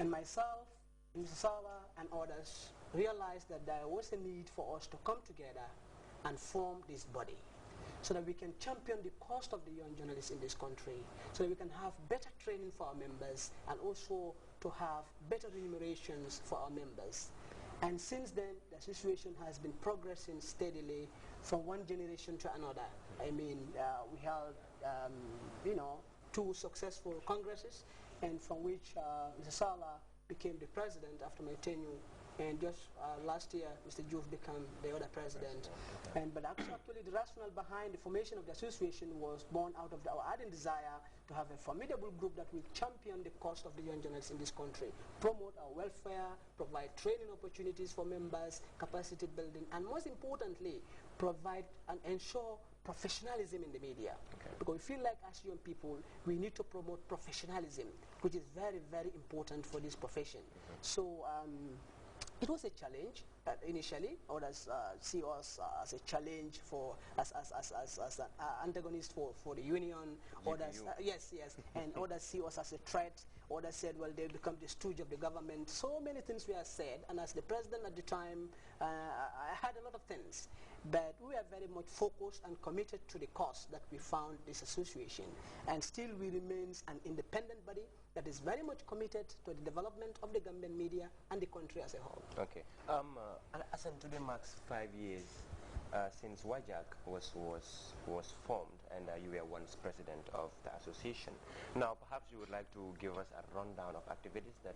And myself, Mr. Sala, and others realized that there was a need for us to come together and form this body so that we can champion the cause of the young journalists in this country, so that we can have better training for our members and also to have better remunerations for our members. And since then, the situation has been progressing steadily from one generation to another. I mean, we held, you know, 2 successful congresses, and from which Mr. Sala became the president after my tenure, and just last year Mr. Juve became the other president. But actually the rationale behind the formation of the association was born out of our ardent desire to have a formidable group that will champion the cause of the young journalists in this country, promote our welfare, provide training opportunities for members, capacity building, and most importantly, provide and ensure professionalism in the media. Because we feel like as young people, we need to promote professionalism, which is very, very important for this profession. So it was a challenge initially. Others see us as a challenge for as an antagonist for the union. Others, yes, and others see us as a threat. Others said, well, they become the stooge of the government. So many things were said, and as the president at the time, I had a lot of things. But we are very much focused and committed to the cause that we found this association. And still we remain an independent body that is very much committed to the development of the Gambian media and the country as a whole. Okay. As today marks 5 years since WAJAC was formed, and you were once president of the association. Now, perhaps you would like to give us a rundown of activities that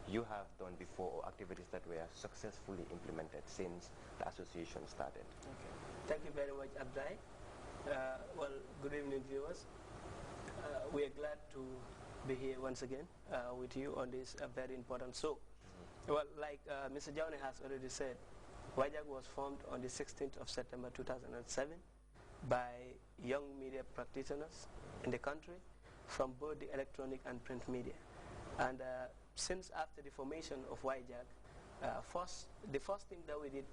you have done before, or activities that were successfully implemented since the association started. Okay. Thank you very much, Abdai. Well, good evening, viewers. We are glad to be here once again with you on this very important show. Well, like Mr. Jawne has already said, WAJAC was formed on the 16th of September 2007 by young media practitioners in the country from both the electronic and print media. And since after the formation of WAJAC, the first thing that we did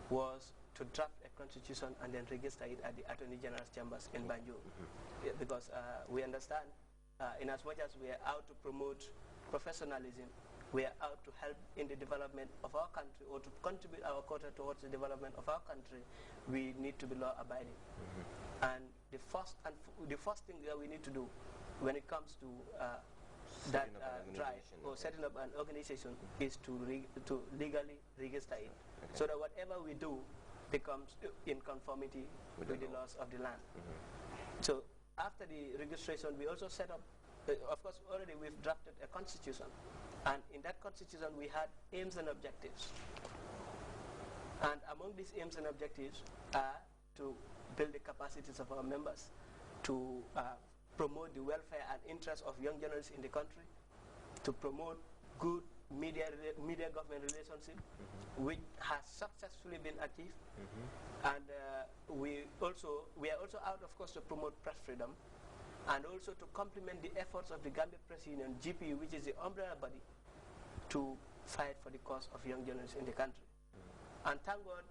was to draft a constitution and then register it at the Attorney General's chambers in Banjul. Because we understand, in as much as we are out to promote professionalism, we are out to help in the development of our country, or to contribute our quota towards the development of our country, we need to be law-abiding. And the first thing that we need to do when it comes to that drive or setting up an organization is to legally register it, so that whatever we do becomes in conformity with the laws of the land. So after the registration, we also set up, of course, already we've drafted a constitution, and in that constitution we had aims and objectives. And among these aims and objectives are to build the capacities of our members, to promote the welfare and interests of young journalists in the country, to promote good media-government relationship, which has successfully been achieved. And we are also out, of course, to promote press freedom, and also to complement the efforts of the Gambia Press Union, GPU, which is the umbrella body, to fight for the cause of young journalists in the country. And thank God,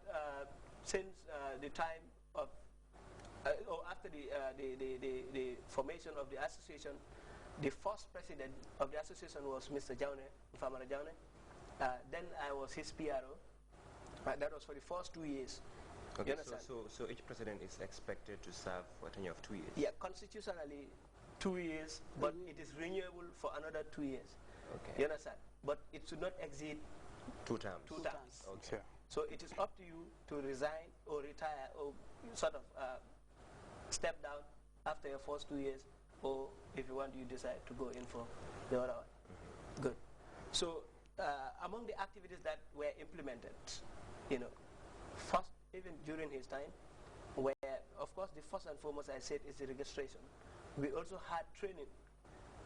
since the time of, or after the formation of the association, the first president of the association was Mr. Jawne, Famara Jawne. Then I was his PRO. That was for the first 2 years. Okay, so each president is expected to serve for a tenure of 2 years? Yeah, constitutionally 2 years, but it is renewable for another 2 years. Okay. You understand? But it should not exceed 2 terms. 2 terms. Okay. So it is up to you to resign or retire or sort of step down after your first 2 years, or if you want, you decide to go in for the other one. Good. So among the activities that were implemented, you know, first, even during his time, where, of course, the first and foremost I said is the registration. We also had training,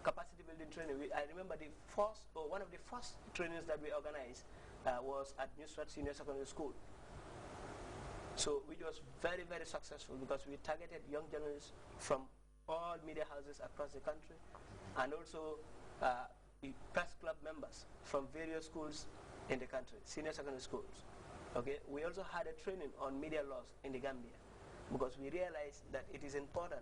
capacity building training. I remember the first, or one of the first trainings that we organized was at Newstart Senior Secondary School. So which was very, very successful, because we targeted young journalists from all media houses across the country, and also the press club members from various schools in the country, senior secondary schools. Okay, we also had a training on media laws in the Gambia, because we realized that it is important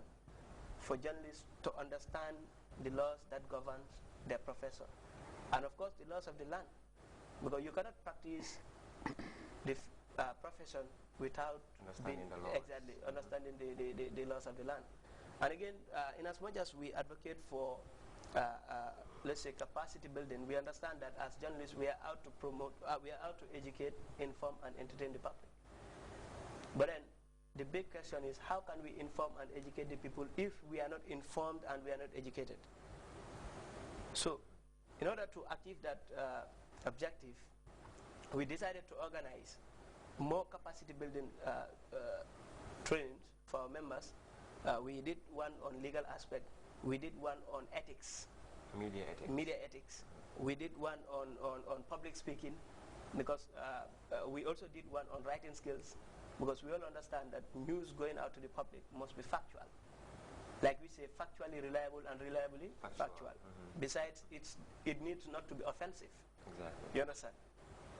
for journalists to understand the laws that govern their profession. and of course the laws of the land, because you cannot practice the profession without understanding the laws. Exactly, understanding the laws of the land. And again, in as much as we advocate for let's say capacity building, we understand that as journalists we are out to promote, we are out to educate, inform and entertain the public. But then the big question is, how can we inform and educate the people if we are not informed and we are not educated? So in order to achieve that objective, we decided to organize more capacity building trainings for our members. We did one on legal aspect, we did one on ethics, media ethics. We did one on public speaking, because we also did one on writing skills, because we all understand that news going out to the public must be factual. Like we say, factually reliable and reliably factual. Besides, it needs not to be offensive. Exactly. You understand?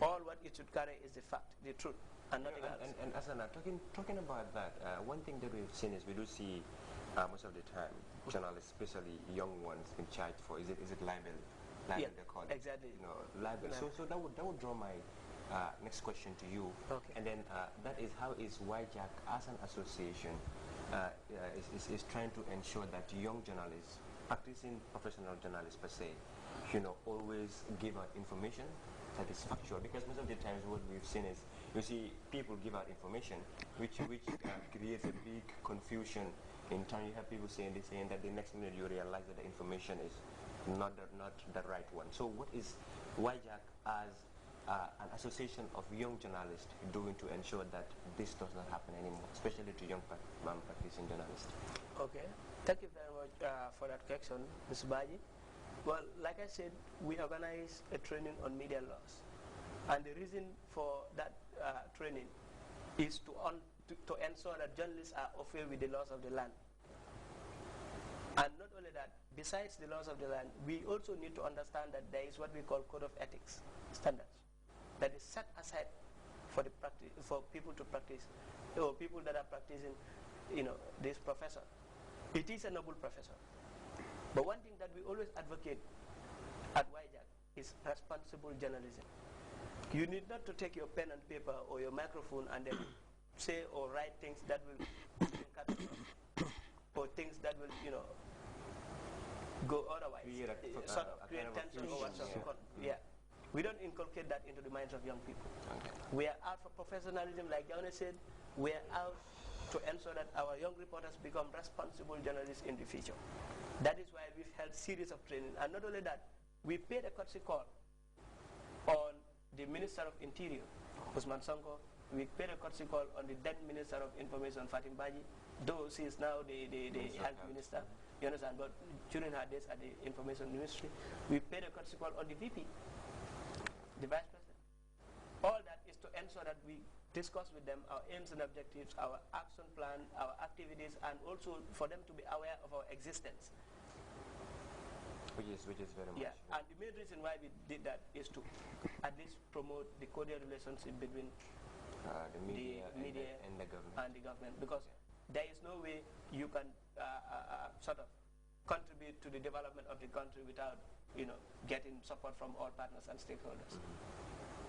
All what it should carry is the fact, the truth, and nothing else. And Asana, talking about that, one thing that we've seen is we do see most of the time journalists, especially young ones, in charge for is it libel? Libel, Yeah, they call it. exactly. You know, libel. So that would draw my next question to you. Okay. And then that is, how is YJAC as an association is trying to ensure that young journalists, practicing professional journalists per se, always give out information that is factual, because most of the times what we've seen is, you see people give out information which creates a big confusion. In turn, you have people saying that the next minute you realize that the information is not the right one. So what is YJAC as an association of young journalists doing to ensure that this does not happen anymore, especially to young practicing journalists? Okay, thank you very much for that question, Ms. Baji. Well, like I said, we organize a training on media laws, and the reason for that training is to ensure that journalists are aware with the laws of the land. And not only that, besides the laws of the land, we also need to understand that there is what we call code of ethics standards that is set aside for people to practice, or people that are practicing, this profession. It is a noble profession. But one thing that we always advocate at YJAC is responsible journalism. You need not to take your pen and paper or your microphone and then say or write things that will or things that will, go otherwise. Create tension or whatsoever. Yeah. We don't inculcate that into the minds of young people. Okay. We are out for professionalism, like Jaunet said. We are out to ensure that our young reporters become responsible journalists in the future. That is why we've held series of training. And not only that, we paid a courtesy call on the Minister of Interior, Usman Sonko. We paid a courtesy call on the then Minister of Information, Fatim Baji, though she is now the health minister. You understand? But during her days at the Information Ministry, we paid a courtesy call on the VP, the Vice President. All that is to ensure that we discuss with them our aims and objectives, our action plan, our activities, and also for them to be aware of our existence. Which is very much. Yeah, and the main reason why we did that is to at least promote the cordial relationship between the media and the government. Because there is no way you can sort of contribute to the development of the country without getting support from all partners and stakeholders.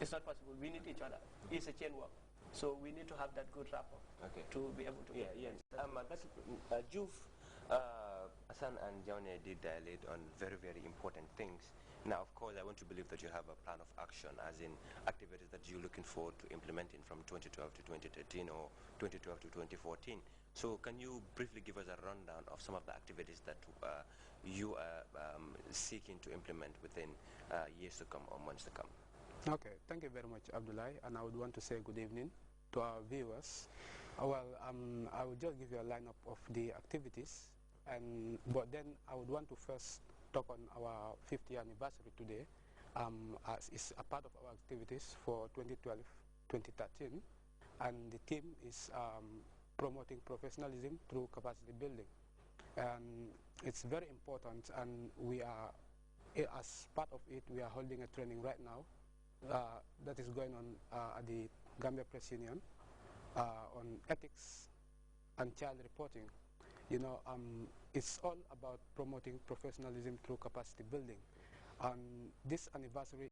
It's not possible. We need each other. It's a chain work. So we need to have that good rapport to be able to. Juf, Hassan and Jaune did dilate on very, very important things. Now, of course, I want to believe that you have a plan of action, as in activities that you're looking forward to implementing from 2012 to 2013 or 2012 to 2014. So can you briefly give us a rundown of some of the activities that you are seeking to implement within years to come or months to come? Okay, thank you very much, Abdullah, and I would want to say good evening to our viewers. Well, I will just give you a lineup of the activities, but then I would want to first talk on our 50th anniversary today, as it's a part of our activities for 2012-2013, and the theme is promoting professionalism through capacity building. And it's very important, and we are, as part of it, we are holding a training right now that is going on at the Gambia Press Union on ethics and child reporting. It's all about promoting professionalism through capacity building. And this anniversary